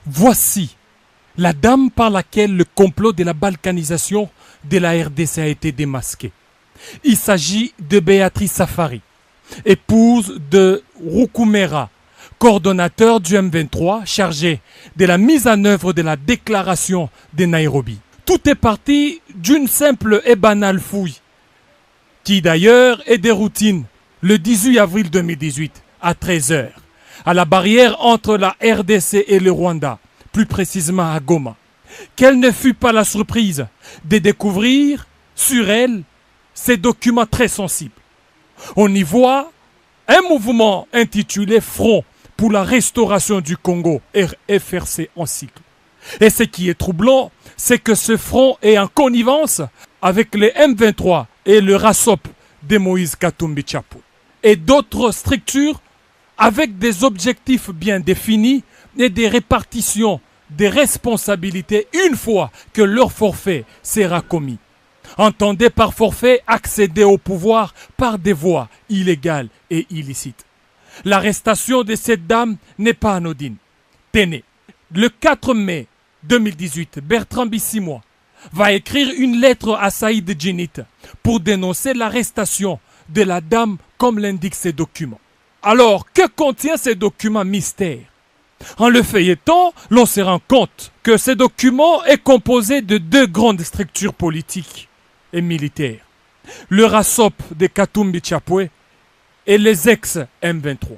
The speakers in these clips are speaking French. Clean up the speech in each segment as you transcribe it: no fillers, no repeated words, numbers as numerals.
Voici la dame par laquelle le complot de la balkanisation de la RDC a été démasqué. Il s'agit de Béatrice Safari, épouse de Rukumera, coordonnateur du M23 chargé de la mise en œuvre de la déclaration de Nairobi. Tout est parti d'une simple et banale fouille, qui d'ailleurs est de routine le 18 avril 2018 à 13h, à la barrière entre la RDC et le Rwanda, plus précisément à Goma. Quelle ne fut pas la surprise de découvrir sur elle ces documents très sensibles. On y voit un mouvement intitulé Front pour la restauration du Congo, FRC en cycle. Et ce qui est troublant, c'est que ce front est en connivence avec les M23 et le RASOP de Moïse Katumbi Chapwe et d'autres structures avec des objectifs bien définis et des répartitions des responsabilités une fois que leur forfait sera commis. Entendez par forfait accéder au pouvoir par des voies illégales et illicites. L'arrestation de cette dame n'est pas anodine. Tenez, le 4 mai 2018, Bertrand Bisimwa va écrire une lettre à Saïd Djinit pour dénoncer l'arrestation de la dame comme l'indiquent ces documents. Alors, que contient ces documents mystères? En le feuilletant, l'on se rend compte que ces documents est composé de deux grandes structures politiques et militaires. Le RASOP de Katumbi Chapwe et les ex-M23.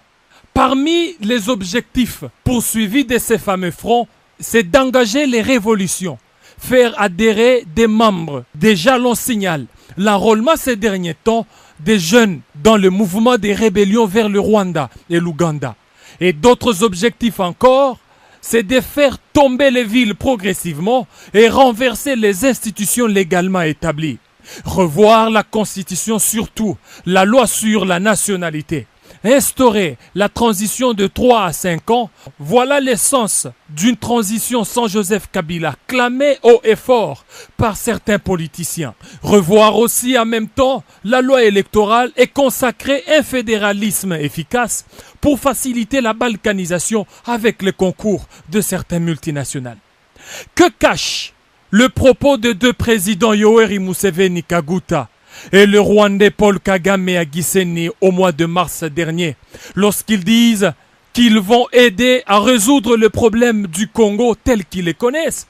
Parmi les objectifs poursuivis de ces fameux fronts, c'est d'engager les révolutions, faire adhérer des membres. Déjà l'on signale l'enrôlement ces derniers temps des jeunes dans le mouvement des rébellions vers le Rwanda et l'Ouganda. Et d'autres objectifs encore, c'est de faire tomber les villes progressivement et renverser les institutions légalement établies. Revoir la Constitution, surtout la loi sur la nationalité. Instaurer la transition de 3 à 5 ans, voilà l'essence d'une transition sans Joseph Kabila, clamée haut et fort par certains politiciens. Revoir aussi en même temps la loi électorale et consacrer un fédéralisme efficace pour faciliter la balkanisation avec le concours de certaines multinationales. Que cache le propos de deux présidents Yoweri Museveni Kaguta et le Rwandais Paul Kagame à Gisenyi au mois de mars dernier, lorsqu'ils disent qu'ils vont aider à résoudre le problème du Congo tel qu'ils les connaissent?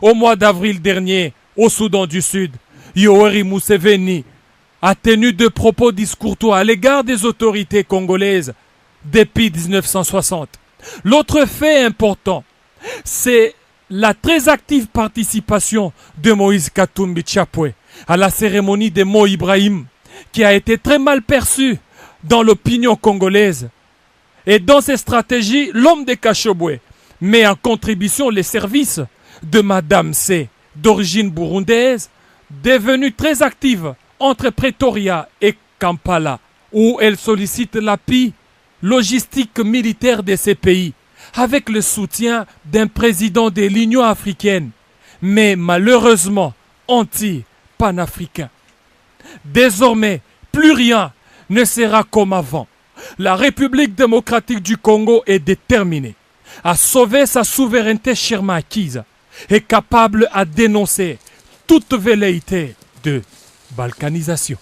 Au mois d'avril dernier, au Soudan du Sud, Yoweri Museveni a tenu de propos discourtois à l'égard des autorités congolaises depuis 1960. L'autre fait important, c'est la très active participation de Moïse Katumbi Chapwe à la cérémonie de Mo Ibrahim, qui a été très mal perçue dans l'opinion congolaise. Et dans ces stratégies, l'homme de Kashobwe met en contribution les services de Madame C, d'origine burundaise, devenue très active entre Pretoria et Kampala, où elle sollicite l'appui logistique militaire de ces pays, avec le soutien d'un président de l'Union africaine, mais malheureusement anti-panafricain. Désormais, plus rien ne sera comme avant. La République démocratique du Congo est déterminée à sauver sa souveraineté chèrement acquise et capable à dénoncer toute velléité de balkanisation.